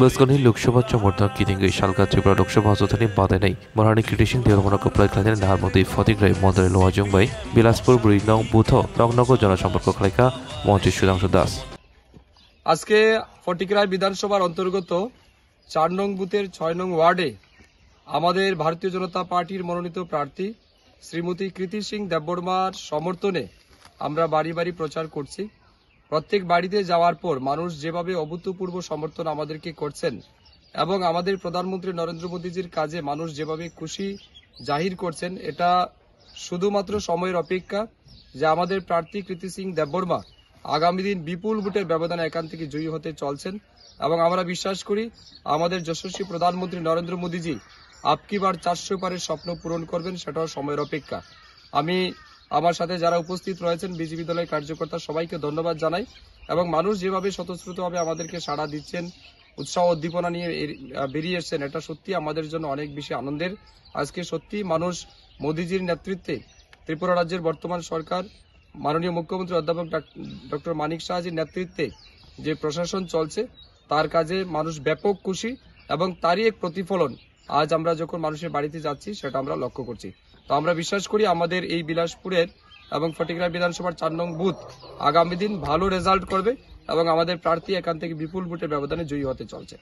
Bosconi Lok Sabha চমর্থক কিদিঙ্গি শালকা Tripura Lok Sabha হসথানি বাদাইনাই মহারানী কিটিসিং দেওরমনা কপ্লাই খাইনানি নাহারমতি ফতিগ্রাই মন্দিরে লোয়াজংবাই Bilaspur বুড়িনং booth রংনগর জনসম্পর্ক খাইকা মন্ত্রী সুধাংশু দাস। আজকে ফটিকরাই বিধানসভার অন্তর্গত ৪ নং বুথের ৬ নং ওয়ার্ডে আমাদের ভারতীয় জনতা পার্টির মনোনীত প্রার্থী শ্রীমতী কৃতি সিং দেববর্মার সমর্থনে আমরা বাড়ি বাড়ি প্রচার করছি। প্রত্যেক বাড়িতে যাওয়ার পর মানুষ যেভাবে অভূতপূর্ব সমর্থন আমাদেরকে করছেন এবং আমাদের প্রধানমন্ত্রী নরেন্দ্র মোদীজির কাজে মানুষ যেভাবে খুশি জাহির করছেন, এটা শুধুমাত্র সময়ের অপেক্ষা যে আমাদের প্রার্থী কৃতি সিং দেববর্মা আগামী দিন বিপুল ভোটের ব্যবধানে এখান থেকে জয়ী হতে চলছেন এবং আমরা বিশ্বাস করি আমাদের যশস্বী প্রধানমন্ত্রী নরেন্দ্র মোদীজি আপকি বার ৪০০ পারের স্বপ্ন পূরণ করবেন, সেটাও সময়ের অপেক্ষা। আমি আমার সাথে যারা উপস্থিত রয়েছেন বিজেপি দলের কার্যকর্তা সবাইকে ধন্যবাদ জানাই এবং মানুষ যেভাবে স্বতঃস্ফূর্তভাবে আমাদেরকে সাড়া দিচ্ছেন, উৎসাহ উদ্দীপনা নিয়ে বেরিয়ে এসছেন, এটা সত্যি আমাদের জন্য অনেক বেশি আনন্দের। আজকে সত্যি মানুষ মোদীজির নেতৃত্বে ত্রিপুরা রাজ্যের বর্তমান সরকার মাননীয় মুখ্যমন্ত্রী অধ্যাপক ডক্টর মানিক সাহাজির নেতৃত্বে যে প্রশাসন চলছে তার কাজে মানুষ ব্যাপক খুশি এবং তারই এক প্রতিফলন আজ আমরা যখন মানুষের বাড়িতে যাচ্ছি সেটা আমরা লক্ষ্য করছি। তো আমরা বিশ্বাস করি আমাদের এই বিলাসপুরের এবং ফটিকরাই বিধানসভার ৪ নং বুথ আগামী দিন ভালো রেজাল্ট করবে এবং আমাদের প্রার্থী এখান থেকে বিপুল ভোটের ব্যবধানে জয়ী হতে চলছে।